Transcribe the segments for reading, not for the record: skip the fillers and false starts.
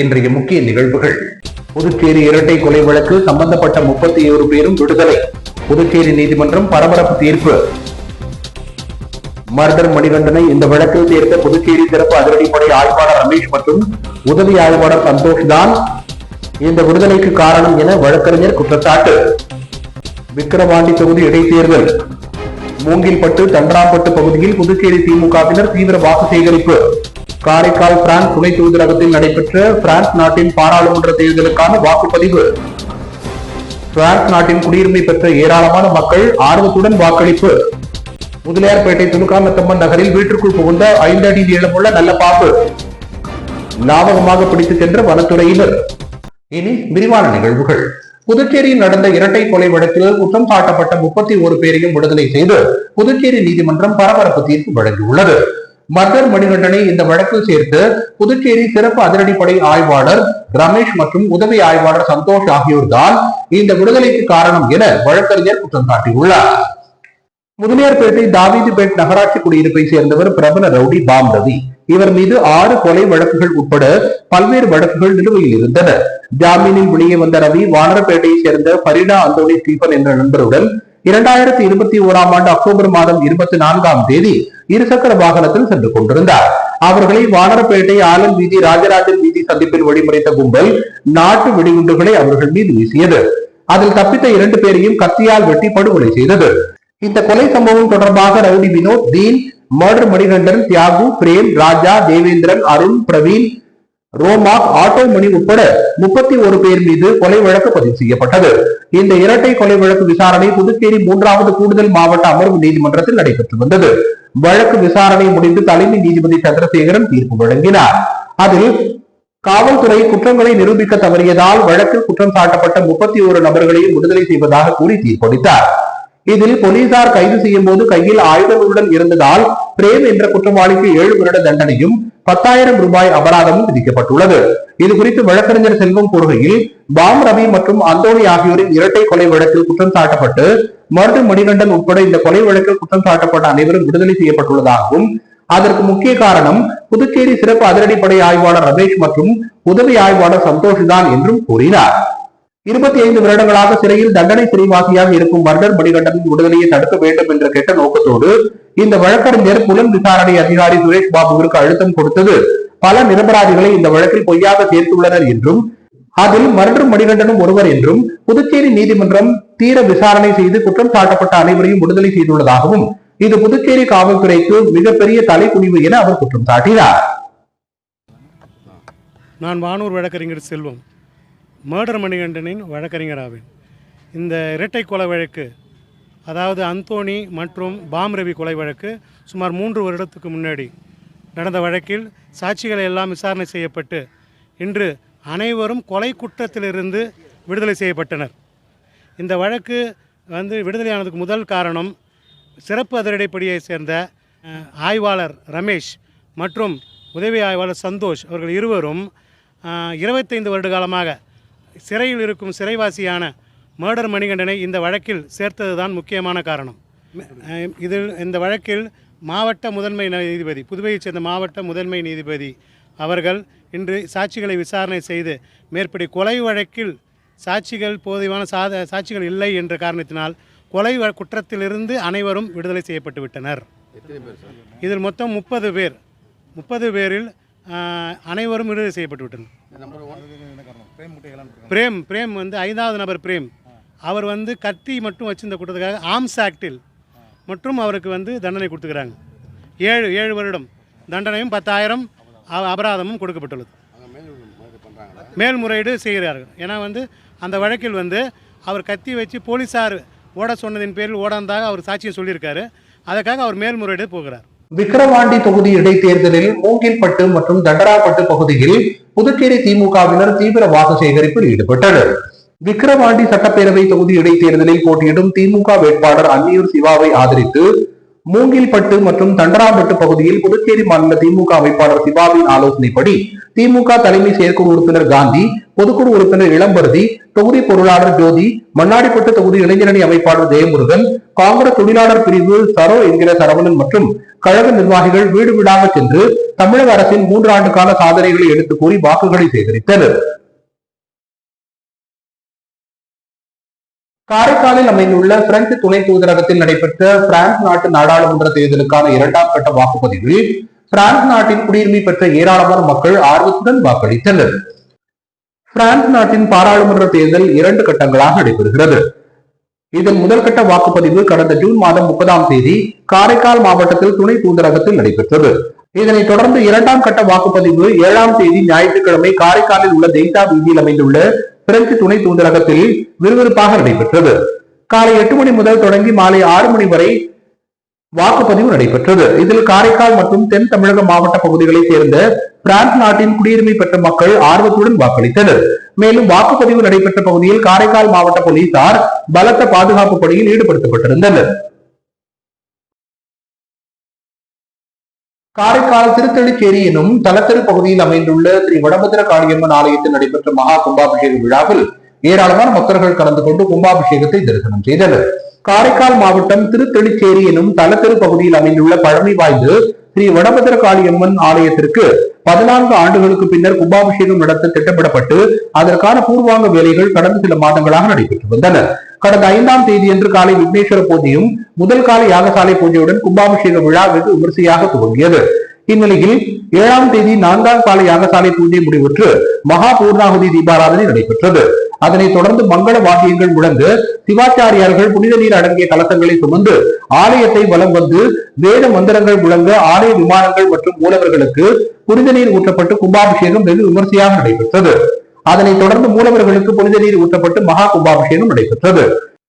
இன்றைய முக்கிய நிகழ்வுகள். புதுச்சேரி இரட்டை கொலை வழக்கு சம்பந்தப்பட்ட 37 பேரும் விடுதலை. புதுச்சேரி நீதிமன்றம் பரபரப்பு தீர்ப்பு. மர்டர் மணிகண்டனை இந்த வழக்கில் சேர்த்த புதுச்சேரி சிறப்பு அதிரடிப்படை ஆய்வாளர் ரமேஷ் மற்றும் உதவி ஆய்வாளர் சந்தோஷ் தான் இந்த விடுதலைக்கு காரணம் என வழக்கறிஞர் குற்றச்சாட்டு. விக்கிரவாண்டி தொகுதி இடைத்தேர்தல். மூங்கில்பட்டு தண்டராம்பட்டு பகுதியில் புதுச்சேரி திமுகவினர் தீவிர வாக்கு சேகரிப்பு. காரைக்கால் பிரான்ஸ் துணை தூதரகத்தில் நடைபெற்ற பிரான்ஸ் நாட்டின் பாராளுமன்ற தேர்தலுக்கான வாக்குப்பதிவு. பிரான்ஸ் நாட்டின் குடியுரிமை பெற்ற ஏராளமான மக்கள் ஆர்வத்துடன் வாக்களிப்பு. முதலியார்பேட்டை துலுக்கானத்தம்மன் நகரில் வீட்டிற்குள் புகுந்த 5 அடி நீளமுள்ள நல்ல பாம்பு லாபகமாக பிடித்து சென்ற வனத்துறையினர். இனி விரிவான நிகழ்வுகள். புதுச்சேரியில் நடந்த இரட்டை கொலை வழக்கில் குற்றம் சாட்டப்பட்ட 31 பேரையும் விடுதலை செய்து புதுச்சேரி நீதிமன்றம் பரபரப்பு தீர்ப்பு வழங்கியுள்ளது. மர்டர் மணிகண்டனை இந்த வழக்கில் சேர்த்து புதுச்சேரி சிறப்பு அதிரடிப்படை ஆய்வாளர் ரமேஷ் மற்றும் உதவி ஆய்வாளர் சந்தோஷ் ஆகியோர் தான் இந்த விடுதலைக்கு காரணம் என வழக்கறிஞர் குற்றம் சாட்டியுள்ளார். முதலியார்பேட்டை தாவீதுபேட் நகராட்சி குடியிருப்பை சேர்ந்தவர் பிரபல ரவுடி பாம் ரவி. இவர் மீது 6 கொலை வழக்குகள் உட்பட பல்வேறு வழக்குகள் நிலுவையில் இருந்தன. ஜாமீனில் வெளியே வந்த ரவி வானரப்பேட்டையை சேர்ந்த பரிடா அந்தோனி ஸ்டீபன் என்ற நண்பருடன் 2021 ஆண்டு அக்டோபர் மாதம் 24ஆம் தேதி இருசக்கர வாகனத்தில் சென்று கொண்டிருந்தார். அவர்களை வானரப்பேட்டை ஆலன் வீதி ராஜராஜன் வீதி சந்திப்பில் வழிமுறைத்த கும்பல் நாட்டு வெடிகுண்டுகளை அவர்கள் மீது வீசியது. அதில் தப்பித்த 2 பேரையும் கத்தியால் வெட்டி படுகொலை செய்தது. இந்த கொலை சம்பவம் தொடர்பாக ரவுடி வினோத், தீன், மர்டர் மணிகண்டன், தியாகு, பிரேம், ராஜா, தேவேந்திரன், அருண், பிரவீன், ரோமாக், ஆட்டோ மணி உட்பட 31 பேர் மீது கொலை வழக்கு பதிவு செய்யப்பட்டது. இந்த இரட்டை கொலை வழக்கு விசாரணை புதுச்சேரி 3வது கூடுதல் மாவட்ட அமர்வு நீதிமன்றத்தில் நடைபெற்று வந்தது. வழக்கு விசாரணை முடிந்து தலைமை நீதிபதி சந்திரசேகரன் தீர்ப்பு வழங்கினார். அதில் காவல்துறை குற்றங்களை நிரூபிக்க தவறியதால் வழக்கில் குற்றம் சாட்டப்பட்ட 31 நபர்களையும் விடுதலை செய்வதாக கூறி தீர்ப்பளித்தார். இதில் போலீசார் கைது செய்யும் போது கையில் ஆயுதங்களுடன் இருந்ததால் பிரேம் என்ற குற்றவாளிக்கு 7 வருட தண்டனையும் 10,000 ரூபாய் அபராதமும் விதிக்கப்பட்டுள்ளது. இது குறித்து வழக்கறிஞர் செல்வம் கூறுகையில், பாம் ரவி மற்றும் அந்தோணி ஆகியோரின் இரட்டை கொலை வழக்கில் குற்றம் சாட்டப்பட்டு மர்டர் மணிகண்டன் உட்பட இந்த கொலை வழக்கில் குற்றம் சாட்டப்பட்ட அனைவரும் விடுதலை செய்யப்பட்டுள்ளதாகவும், அதற்கு முக்கிய காரணம் புதுச்சேரி சிறப்பு அதிரடிப்படை ஆய்வாளர் ரமேஷ் மற்றும் உதவி ஆய்வாளர் சந்தோஷ் தான் என்றும் கூறினார். 25 வருடங்களாக சிறையில் தண்டனை சிறைவாசியாக இருக்கும் மர்டர் மணிகண்டனின் விடுதலையை தடுக்க வேண்டும் என்ற கெட்ட நோக்கத்தோடு இந்த வழக்கறிஞர் புலன் விசாரணை அதிகாரி சுரேஷ் பாபுவிற்கு அழுத்தம் கொடுத்தது பல நிரபராதிகளை இந்த வழக்கில் பொய்யாக சேர்த்துள்ளனர் என்றும், அதில் மர்டர் மணிகண்டனும் ஒருவர் என்றும் புதுச்சேரி நீதிமன்றம் தீர விசாரணை செய்து குற்றம் சாட்டப்பட்ட அனைவரையும் விடுதலை செய்துள்ளதாகவும், இது புதுச்சேரி காவல்துறைக்கு மிகப்பெரிய தலைக்குனிவு என அவர் குற்றம் சாட்டினார். நான் வானூர் வழக்கறிஞர் செல்வம், மர்டர் மணிகண்டனின் வழக்கறிஞராவேன். இந்த இரட்டை கொலை வழக்கு, அதாவது அந்தோணி மற்றும் பாம் ரவி கொலை வழக்கு சுமார் 3 வருடத்துக்கு முன்னாடி நடந்த வழக்கில் சாட்சிகளை எல்லாம் விசாரணை செய்யப்பட்டு இன்று அனைவரும் கொலை குற்றத்திலிருந்து விடுதலை செய்யப்பட்டனர். இந்த வழக்கு விடுதலையானதுக்கு முதல் காரணம் சிறப்பு அதிரடிப்படையை சேர்ந்த ஆய்வாளர் ரமேஷ் மற்றும் உதவி ஆய்வாளர் சந்தோஷ் அவர்கள் இருவரும் 25 வருட காலமாக சிறையில் இருக்கும் சிறைவாசியான மர்டர் மணிகண்டனை இந்த வழக்கில் சேர்த்தது தான் முக்கியமான காரணம். இந்த வழக்கில் மாவட்ட முதன்மை நீதிபதி, புதுவையைச் சேர்ந்த மாவட்ட முதன்மை நீதிபதி அவர்கள் இன்று சாட்சிகளை விசாரணை செய்து மேற்படி கொலை வழக்கில் போதுமான சாட்சிகள் இல்லை என்ற காரணத்தினால் கொலை குற்றத்திலிருந்து அனைவரும் விடுதலை செய்யப்பட்டு விட்டனர். இதில் மொத்தம் 30 பேர். 30 பேரில் அனைவரும் விடுதலை செய்யப்பட்டு விட்டனர். பிரேம் 5வது நபர் பிரேம், அவர் கத்தி மட்டும் வச்சிருந்த குற்றத்துக்காக ஆர்ம்ஸ் ஆக்டில் மற்றும் அவருக்கு தண்டனை கொடுத்துக்கிறாங்க. 7 வருடம் தண்டனையும் 10,000 அபராதமும் கொடுக்கப்பட்டுள்ளது. மேல்முறையீடு செய்கிறார்கள். ஏன்னா அந்த வழக்கில் அவர் கத்தி வச்சு போலீஸார் ஓட சொன்னதின் பேரில் ஓடாந்தாக அவர் சாட்சியை சொல்லியிருக்காரு. அதுக்காக அவர் மேல்முறையீடு போகிறார். விக்கிரவாண்டி தொகுதி இடைத்தேர்தலில் மூங்கில்பட்டு மற்றும் தண்டராப்பட்டு பகுதியில் புதுச்சேரி திமுகவினர் தீவிர வாக்கு சேகரிப்பில் ஈடுபட்டனர். விக்கிரவாண்டி சட்டப்பேரவை தொகுதி இடைத்தேர்தலில் போட்டியிடும் திமுக வேட்பாளர் அன்னியூர் சிவாவை ஆதரித்து மூங்கில்பட்டு மற்றும் தண்டராப்பட்டு பகுதியில் புதுச்சேரி மாநில திமுக அமைப்பாளர் சிவாவின் ஆலோசனைப்படி திமுக தலைமை செயற்குழு உறுப்பினர் காந்தி, பொதுக்குழு உறுப்பினர் இளம்பருதி, தொகுதி பொருளாளர் ஜோதி, மண்ணாடிப்பட்டு தொகுதி இளைஞரணி அமைப்பாளர் ஜெயமுருகன், காங்கிரஸ் தொழிலாளர் பிரிவு சரோ என்கிற சரவணன் மற்றும் கழக நிர்வாகிகள் வீடு வீடாக சென்று தமிழக அரசின் 3 ஆண்டு கால சாதனைகளை எடுத்துக் கூறி வாக்குகளை சேகரித்தனர். காரைக்காலில் அமைந்துள்ள பிரெஞ்சு துணை தூதரகத்தில் நடைபெற்ற பிரான்ஸ் நாட்டு நாடாளுமன்ற தேர்தலுக்கான 2ஆம் கட்ட வாக்குப்பதிவில் பிரான்ஸ் நாட்டின் குடியுரிமை பெற்ற ஏராளமான மக்கள் ஆர்வத்துடன் வாக்களித்தனர். பிரான்ஸ் நாட்டின் பாராளுமன்ற தேர்தல் 2 கட்டங்களாக நடைபெறுகிறது. இதன் முதல் கட்ட வாக்குப்பதிவு கடந்த ஜூன் மாதம் 30ஆம் தேதி காரைக்கால் மாவட்டத்தில் துணை தூதரகத்தில் நடைபெற்றது. இதனைத் தொடர்ந்து 2ஆம் கட்ட வாக்குப்பதிவு 7ஆம் தேதி ஞாயிற்றுக்கிழமை காரைக்காலில் உள்ள தெய்தா வீதியில் அமைந்துள்ள பிரெஞ்சு துணை தூதரகத்தில் விறுவிறுப்பாக நடைபெற்றது. காலை 8 மணி முதல் தொடங்கி மாலை 6 மணி வரை வாக்குப்பதிவு நடைபெற்றது. இதில் காரைக்கால் மற்றும் தென் தமிழக மாவட்ட பகுதிகளைச் சேர்ந்த பிரான்ஸ் நாட்டின் குடியுரிமை பெற்ற மக்கள் ஆர்வத்துடன் வாக்களித்தனர். மேலும் வாக்குப்பதிவு நடைபெற்ற பகுதியில் காரைக்கால் மாவட்ட போலீசார் பலத்த பாதுகாப்பு பணியில் ஈடுபடுத்தப்பட்டிருந்தனர். காரைக்கால் திருத்தெளிச்சேரி எனும் தலத்தெரு பகுதியில் அமைந்துள்ள ஸ்ரீ வடபத்திர காளியம்மன் ஆலயத்தில் நடைபெற்ற மகா கும்பாபிஷேக விழாவில் ஏராளமான பக்தர்கள் கலந்து கொண்டு கும்பாபிஷேகத்தை தரிசனம் செய்தனர். காரைக்கால் மாவட்டம் திருத்தெளிச்சேரி எனும் தலத்தெரு பகுதியில் அமைந்துள்ள பழமை வாய்ந்த ஸ்ரீ வடபத்திர காளியம்மன் ஆலயத்திற்கு 14 ஆண்டுகளுக்கு பின்னர் கும்பாபிஷேகம் நடத்த திட்டமிடப்பட்டு அதற்கான பூர்வாங்க வேலைகள் கடந்த சில மாதங்களாக நடைபெற்று வந்தன. கடந்த 5ஆம் தேதியன்று காலை விக்னேஸ்வர பூஜையும் முதல் கால யாகசாலை பூஜையுடன் கும்பாபிஷேக விழா வெகு விமரிசையாக துவங்கியது. இந்நிலையில் 7ஆம் தேதி 4ஆம் கால யாகசாலை பூஜை முடிவுற்று மகா பூர்ணாகுதி தீபாராதனை நடைபெற்றது. அதனைத் தொடர்ந்து மங்கள வாத்தியங்கள் முழங்க சிவாச்சாரியார்கள் புனித நீர் அடங்கிய கலசங்களை சுமந்து ஆலயத்தை வலம் வந்து வேத மந்திரங்கள் முழங்க ஆலய விமானங்கள் மற்றும் மூலவர்களுக்கு புனித நீர் ஊற்றப்பட்டு கும்பாபிஷேகம் வெகு விமரிசையாக நடைபெற்றது. அதனைத் தொடர்ந்து மூலவர்களுக்கு புனித நீர் ஊற்றப்பட்டு மகா கும்பாபிஷேகம் நடைபெற்றது.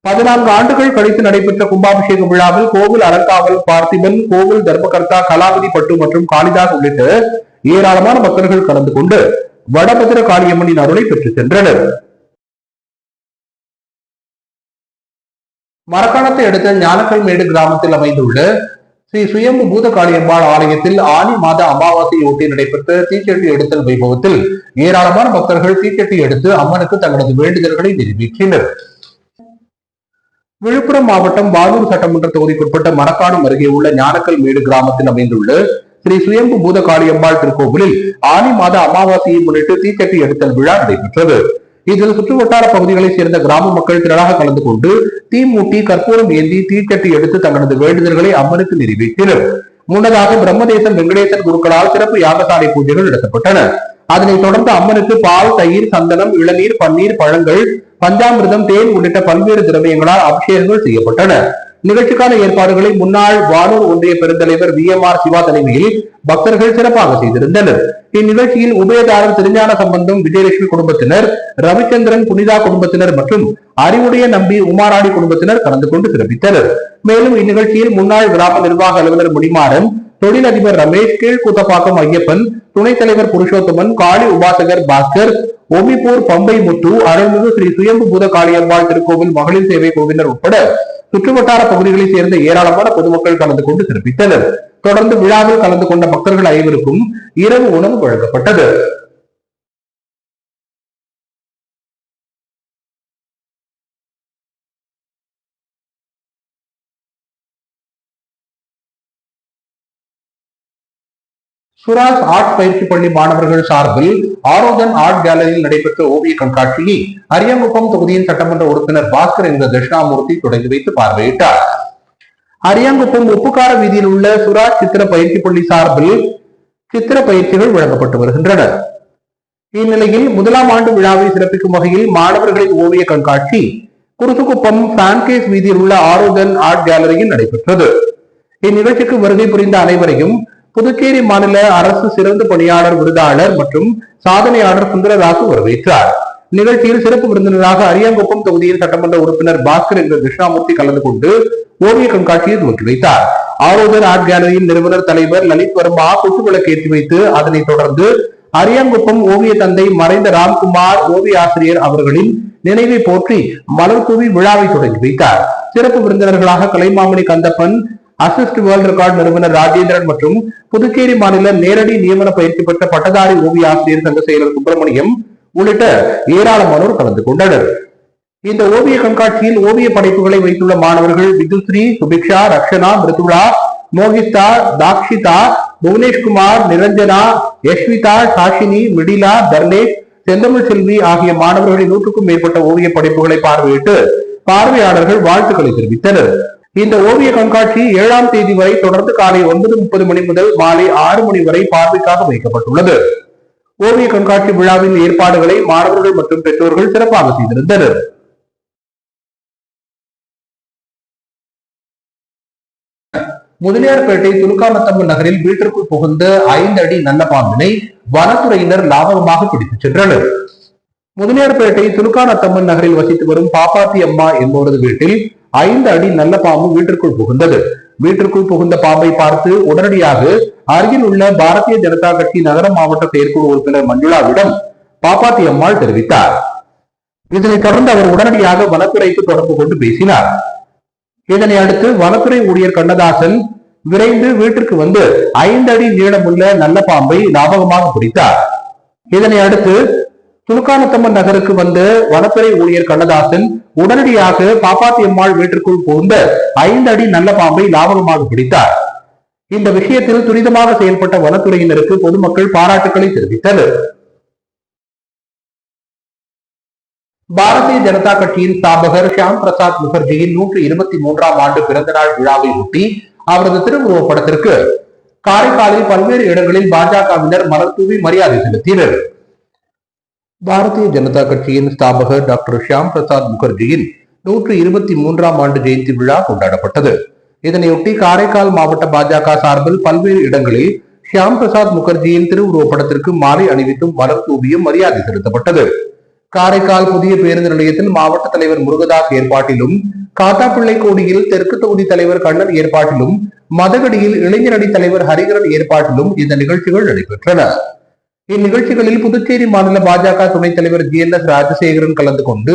14 ஆண்டுகள் கழித்து நடைபெற்ற கும்பாபிஷேக விழாவில் கோவில் அறங்காவல் பார்த்திபன், கோவில் தர்மகர்த்தா கலாவதி பட்டு மற்றும் காளிதாஸ் உள்ளிட்ட ஏராளமான பக்தர்கள் கலந்து கொண்டு வடபத்திர காளியம்மனின் அருளை பெற்று சென்றனர். மரக்காணத்தை அடுத்த ஞானக்கல்மேடு கிராமத்தில் அமைந்துள்ள ஸ்ரீ சுயம்பு பூத காளியம்மாள் ஆலயத்தில் ஆனி மாத அமாவாசையொட்டி நடைபெற்ற தீச்சட்டி எடுத்தல் வைபவத்தில் ஏராளமான பக்தர்கள் தீச்சட்டி எடுத்து அம்மனுக்கு தங்களது வேண்டுதல்களை நிறைவேற்றினர். விழுப்புரம் மாவட்டம் வாலூர் சட்டமன்ற தொகுதிக்குட்பட்ட மரக்காணம் அருகே உள்ள ஞானக்கல்மேடு கிராமத்தில் அமைந்துள்ள ஸ்ரீ சுயம்பு பூத காளியம்மாள் திருக்கோவிலில் ஆனி மாத அமாவாசையை முன்னிட்டு தீச்சட்டி எடுத்தல் விழா நடைபெற்றது. இதில் சுற்றுவட்டார பகுதிகளைச் சேர்ந்த கிராம மக்கள் திரளாக கலந்து கொண்டு தீ மூட்டி கற்பூரம் ஏந்தி தீச்சட்டி எடுத்து தங்களது வேண்டுதல்களை அம்மனுக்கு நிறைவேற்றினர். முன்னதாக பிரம்மதேசம் வெங்கடேசன் குருக்களால் சிறப்பு யாகசாலை பூஜைகள் நடத்தப்பட்டன. அதனைத் தொடர்ந்து அம்மனுக்கு பால், தயிர், சந்தனம், இளநீர், பன்னீர், பழங்கள், பஞ்சாமிர்தம், தேன் உள்ளிட்ட பல்வேறு திரவியங்களால் அபிஷேகங்கள் செய்யப்பட்டன. நிகழ்ச்சிக்கான ஏற்பாடுகளை முன்னாள் வானூர் ஒன்றிய பெருந்தலைவர் VMR சிவா தலைமையில் பக்தர்கள் சிறப்பாக செய்திருந்தனர். இந்நிகழ்ச்சியில் உபயதாரர் திருஞான சம்பந்தம் விஜயலட்சுமி குடும்பத்தினர், ரவிச்சந்திரன் புனிதா குடும்பத்தினர் மற்றும் அறிவுடைய நம்பி உமாராணி குடும்பத்தினர் கலந்து கொண்டு சிறப்பித்தனர். மேலும் இந்நிகழ்ச்சியில் முன்னாள் கிராம நிர்வாக அலுவலர் முடிமாறன், தொழிலதிபர் ரமேஷ், கீழ்கூத்தப்பாக்கம் ஐயப்பன், துணைத் தலைவர் புருஷோத்தமன், காளி உபாசகர் பாஸ்கர், ஒமிப்பூர் பம்பை முத்து, அருள்மிகு ஸ்ரீ சுயம்பு பூத காளியம்மாள் திருக்கோவில் மகளிர் சேவை கோவினர் உட்பட சுற்றுவட்டார பகுதிகளைச் சேர்ந்த ஏராளமான பொதுமக்கள் கலந்து கொண்டு சிறப்பித்தனர். தொடர்ந்து விழாவில் கலந்து கொண்ட பக்தர்கள் அனைவருக்கும் இரவு உணவு வழங்கப்பட்டது. சுராஜ் ஆர்ட் பயிற்சி பள்ளி மாணவர்கள் சார்பில் ஆரோதன் ஆர்ட் கேலரியில் நடைபெற்ற ஓவிய கண்காட்சியை அரியாங்குப்பம் தொகுதியின் சட்டமன்ற உறுப்பினர் பாஸ்கர் என்ற தட்சிணாமூர்த்தி தொடங்கி வைத்து பார்வையிட்டார். அரியாங்குப்பம் உப்புக்கார வீதியில் உள்ள சுராஜ் சித்திர பயிற்சி பள்ளி சார்பில் சித்திர பயிற்சிகள் வழங்கப்பட்டு வருகின்றன. இந்நிலையில் 1ஆம் ஆண்டு விழாவை சிறப்பிக்கும் வகையில் மாணவர்களின் ஓவிய கண்காட்சி குருசுக்குப்பம் சான்கேஸ் வீதியில் உள்ள ஆரோதன் ஆர்ட் கேலரியில் நடைபெற்றது. இந்நிகழ்ச்சிக்கு வருகை புரிந்த அனைவரையும் புதுச்சேரி மாநில அரசு சிறந்த பணியாளர் விருதாளர் மற்றும் சாதனையாளர் சுந்தரராசு வரவேற்றார். நிகழ்ச்சியில் சிறப்பு விருந்தினராக அரியாங்குப்பம் தொகுதியின் சட்டமன்ற உறுப்பினர் பாஸ்கர் என்ற கிருஷ்ணாமூர்த்தி கலந்து கொண்டு ஓவிய கண்காட்சியை துவக்கி வைத்தார். ஆரோதன் ஆர்ட் கேலரியின் நிறுவனர் தலைவர் லலித் வர்மா குத்துவிளக்கு ஏற்றி வைத்து அதனைத் தொடர்ந்து அரியாங்குப்பம் ஓவிய தந்தை மறைந்த ராம்குமார் ஓவிய ஆசிரியர் அவர்களின் நினைவை போற்றி மலர் தூவி விழாவை தொடங்கி வைத்தார். சிறப்பு விருந்தினர்களாக Kalaimamani Kandappan, assist world record நிறுவனர் ராஜேந்திரன் மற்றும் புதுச்சேரி மாநில நேரடி நியமன பயிற்சி பெற்ற பட்டதாரி ஓவிய ஆசிரியர் சங்க செயலர் சுப்பிரமணியம் உள்ளிட்ட ஏராளமானோர் கலந்து கொண்டனர். இந்த ஓவிய கண்காட்சியில் ஓவிய படைப்புகளை வைத்துள்ள மாணவர்கள் விதுஸ்ரீ, சுபிக்ஷா, ரக்ஷனா, மிருதுளா, மோகிஸ்தா, தாக்ஷிதா, புவனேஷ்குமார், நிரஞ்சனா, யஷ்விதா, சாஷினி, மிடிலா, தர்லேஷ், செந்தமிழ் செல்வி ஆகிய மாணவர்களின் 100க்கும் மேற்பட்ட ஓவிய படைப்புகளை பார்வையிட்டு பார்வையாளர்கள் வாழ்த்துக்களை தெரிவித்தனர். இந்த ஓவிய கண்காட்சி 7ஆம் தேதி வரை தொடர்ந்து காலை 9:30 மணி முதல் மாலை 6 மணி வரை பார்வைக்காக வைக்கப்பட்டுள்ளது. ஓவிய கண்காட்சி விழாவின் ஏற்பாடுகளை மாணவர்கள் மற்றும் பெற்றோர்கள் சிறப்பாக செய்திருந்தனர். முதலியார்பேட்டை துலுக்காநத்தம்மன் நகரில் வீட்டிற்குள் புகுந்த 5 அடி நல்ல பாம்பினை வனத்துறையினர் லாபகமாக பிடித்துச் சென்றனர். முதலியார்பேட்டை துலுக்காநத்தம்மன் நகரில் வசித்து வரும் பாப்பாத்தி அம்மா என்பவரது வீட்டில் 5 அடி நல்ல பாம்பு வீட்டிற்குள் புகுந்தது. வீட்டிற்குள் புகுந்த பாம்பை பார்த்து உடனடியாக அருகில் உள்ள பாரதிய ஜனதா கட்சி நகர மாவட்ட செயற்குழு உறுப்பினர் மஞ்சுளாவிடம் பாப்பாத்தி அம்மாள் தெரிவித்தார். இதனைத் தொடர்ந்து அவர் உடனடியாக வனத்துறைக்கு தொடர்பு கொண்டு பேசினார். இதனை அடுத்து வனத்துறை ஊழியர் கண்ணதாசன் விரைந்து வீட்டிற்கு வந்து 5 அடி நீளமுள்ள நல்ல பாம்பை லாபகமாக பிடித்தார். இதனை அடுத்து துலுக்காநத்தம்மன் நகருக்கு வந்த வனத்துறை ஊழியர் கண்ணதாசன் உடனடியாக பாப்பாத்தி அம்மாள் வீட்டிற்குள் புகுந்த 5 அடி நல்ல பாம்பை லாபகமாக பிடித்தார். இந்த விஷயத்தில் துரிதமாக செயல்பட்ட வனத்துறையினருக்கு பொதுமக்கள் பாராட்டுக்களை தெரிவித்தனர். பாரதிய ஜனதா கட்சியின் ஸ்தாபகர் ஷியாம் பிரசாத் முகர்ஜியின் 123ஆம் ஆண்டு பிறந்த நாள் விழாவை ஒட்டி அவரது திருவுருவப் படத்திற்கு காரைக்காலில் பல்வேறு இடங்களில் பாஜகவினர் மலர் தூவி மரியாதை செலுத்தினர். பாரதிய ஜனதா கட்சியின் ஸ்தாபகர் டாக்டர் ஷியாம் பிரசாத் முகர்ஜியின் 123ஆம் ஆண்டு ஜெயந்தி விழா கொண்டாடப்பட்டது. இதனையொட்டி காரைக்கால் மாவட்ட பாஜக சார்பில் பல்வேறு இடங்களில் ஷியாம் பிரசாத் முகர்ஜியின் திருவுருவப் படத்திற்கு மாலை அணிவித்தும் மலர் தூவியும் மரியாதை செலுத்தப்பட்டது. காரைக்கால் புதிய பேருந்து நிலையத்தில் மாவட்ட தலைவர் முருகதாஸ் ஏற்பாட்டிலும், காட்டாப்பிள்ளை கோடியில் தெற்கு தொகுதி தலைவர் கண்ணன் ஏற்பாட்டிலும், மதகடியில் இளைஞரணி தலைவர் ஹரிகரன் ஏற்பாட்டிலும் இந்த நிகழ்ச்சிகள் நடைபெற்றன. இந்நிகழ்ச்சிகளில் புதுச்சேரி மாநில பாஜக துணைத் தலைவர் GNS ராஜசேகரன் கலந்து கொண்டு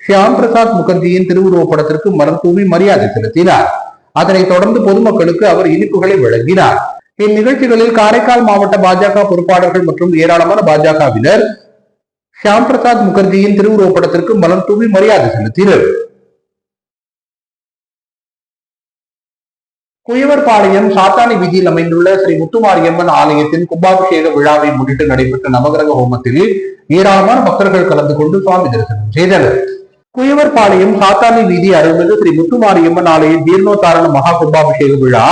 ஷியாம் பிரசாத் முகர்ஜியின் திருவுருவப் படத்திற்கு மலர் தூவி மரியாதை செலுத்தினார். அதனைத் தொடர்ந்து பொதுமக்களுக்கு அவர் இனிப்புகளை வழங்கினார். இந்நிகழ்ச்சிகளில் காரைக்கால் மாவட்ட பாஜக பொறுப்பாளர்கள் மற்றும் ஏராளமான பாஜகவினர் ஷியாம் பிரசாத் முகர்ஜியின் திருவுருவப் படத்திற்கு மலர் தூவி மரியாதை செலுத்தினர். குயவர்பாளையம் சாத்தானி வீதியில் அமைந்துள்ள ஸ்ரீ முத்துமாரியம்மன் ஆலயத்தின் கும்பாபிஷேக விழாவை முன்னிட்டு நடைபெற்ற நவகிரக ஹோமத்தில் ஏராளமான பக்தர்கள் கலந்து கொண்டு சுவாமி தரிசனம் செய்தனர். குயவர்பாளையம் சாத்தானி வீதி அருள்மிகு ஸ்ரீ முத்துமாரியம்மன் ஆலய ஜீர்ணோத்தாரண மகா கும்பாபிஷேக விழா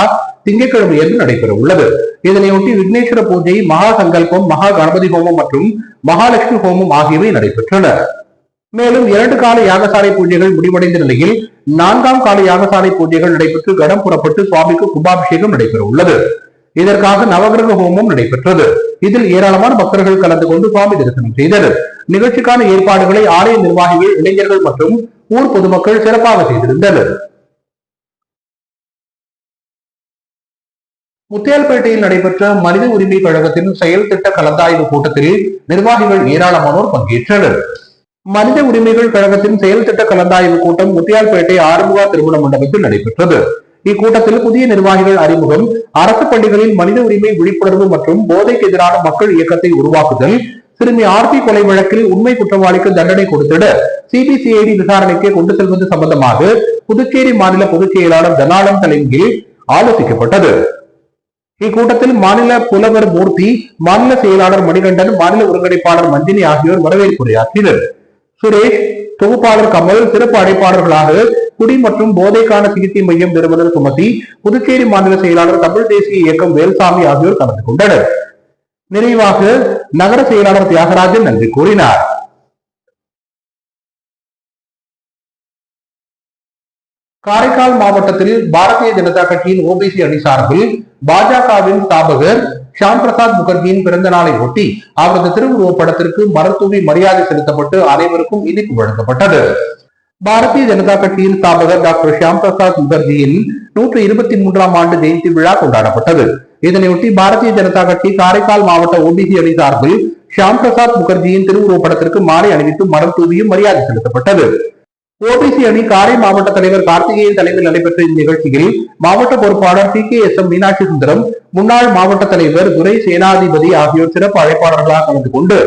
திங்கட்கிழமையன்று நடைபெற உள்ளது. இதனையொட்டி விக்னேஸ்வர பூஜை, மகா சங்கல்பம், மகா கணபதி ஹோமம் மற்றும் மகாலட்சுமி ஹோமம் ஆகியவை நடைபெற்றன. மேலும் 2 கால யாகசாலை பூஜைகள் முடிவடைந்த நிலையில் 4ஆம் கால யாகசாலை பூஜைகள் நடைபெற்று கடம் புறப்பட்டு சுவாமிக்கு கும்பாபிஷேகம் நடைபெற உள்ளது. இதற்காக நவகிரக ஹோமம் நடைபெற்றது. இதில் ஏராளமான பக்தர்கள் கலந்து கொண்டு சுவாமி தரிசனம் செய்தனர். நிகழ்ச்சிக்கான ஏற்பாடுகளை ஆலய நிர்வாகிகள், இளைஞர்கள் மற்றும் ஊர் பொதுமக்கள் சிறப்பாக செய்திருந்தனர். முத்தியால்பேட்டையில் நடைபெற்ற மனித உரிமை கழகத்தின் செயல் திட்ட கலந்தாய்வு கூட்டத்தில் நிர்வாகிகள் ஏராளமானோர் பங்கேற்றனர். மனித உரிமைகள் கழகத்தின் செயல் திட்ட கலந்தாய்வு கூட்டம் முத்தியால்பேட்டை ஆறுமுகா திருமண மண்டபத்தில் நடைபெற்றது. இக்கூட்டத்தில் புதிய நிர்வாகிகள் அறிமுகம், அரசு பள்ளிகளில் மனித உரிமை விழிப்புணர்வு மற்றும் போதைக்கு எதிரான மக்கள் இயக்கத்தை உருவாக்குதல், சிறுமி ஆர்த்தி கொலை வழக்கில் உண்மை குற்றவாளிக்கு தண்டனை கொடுத்திட CBCID விசாரணைக்கு கொண்டு செல்வது சம்பந்தமாக புதுச்சேரி மாநில பொதுச் செயலாளர் தனாளன் தலைமையில் ஆலோசிக்கப்பட்டது. இக்கூட்டத்தில் மாநில புலவர் மூர்த்தி, மாநில செயலாளர் மணிகண்டன், மாநில ஒருங்கிணைப்பாளர் மஞ்சினி ஆகியோர் வரவேற்புரையாற்றினர். சுரேஷ், தொகுப்பாளர் கமல், சிறப்பு அழைப்பாளர்களாக குடி மற்றும் போதைக்கான சிகிச்சை மையம் நிறுவனர் சுமதி, புதுச்சேரி மாநில செயலாளர் தமிழ் தேசிய இயக்கம் வேல்சாமி ஆகியோர் கலந்து கொண்டனர். நிறைவாக நகர செயலாளர் தியாகராஜன் நன்றி கூறினார். காரைக்கால் மாவட்டத்தில் பாரதிய ஜனதா கட்சியின் OBC அணி சார்பில் பாஜகவின் ஸ்தாபகர் ஷியாம் பிரசாத் முகர்ஜியின் பிறந்த நாளை ஒட்டி அவரது திருவுருவப் படத்திற்கு மலர் தூவி மரியாதை செலுத்தப்பட்டு அனைவருக்கும் இனிப்பு வழங்கப்பட்டது. பாரதிய ஜனதா கட்சியின் ஸ்தாபகர் டாக்டர் ஷியாம் பிரசாத் முகர்ஜியின் 123ஆம் ஆண்டு ஜெயந்தி விழா கொண்டாடப்பட்டது. இதனையொட்டி பாரதிய ஜனதா கட்சி காரைக்கால் மாவட்ட OBC அணி சார்பில் ஷியாம் பிரசாத் முகர்ஜியின் திருவுருவப் படத்திற்கு மாலை அணிவித்து மலர் தூவியும் மரியாதை செலுத்தப்பட்டது. ஓபிசி அணி காரை மாவட்ட தலைவர் கார்த்திகேயன் தலைமையில் நடைபெற்ற இந்த நிகழ்ச்சியில் மாவட்ட பொறுப்பாளர் TKSM மீனாட்சி சுந்தரம், முன்னாள் மாவட்ட தலைவர் துரை சேனாதிபதி ஆகியோர் சிறப்பு அழைப்பாளர்களாக கலந்து கொண்டு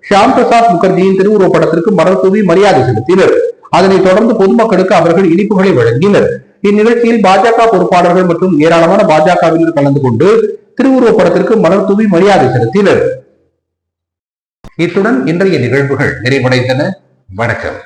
ஷியாம் பிரசாத் முகர்ஜியின் திருவுருவப் படத்திற்கு மலர் தூவி மரியாதை செலுத்தினர். அதனைத் தொடர்ந்து பொதுமக்களுக்கு அவர்கள் இனிப்புகளை வழங்கினர். இந்நிகழ்ச்சியில் பாஜக பொறுப்பாளர்கள் மற்றும் ஏராளமான பாஜகவினர் கலந்து கொண்டு திருவுருவப் படத்திற்கு மலர் தூவி மரியாதை செலுத்தினர். இத்துடன் இன்றைய நிகழ்வுகள் நிறைவடைந்தன. வணக்கம்.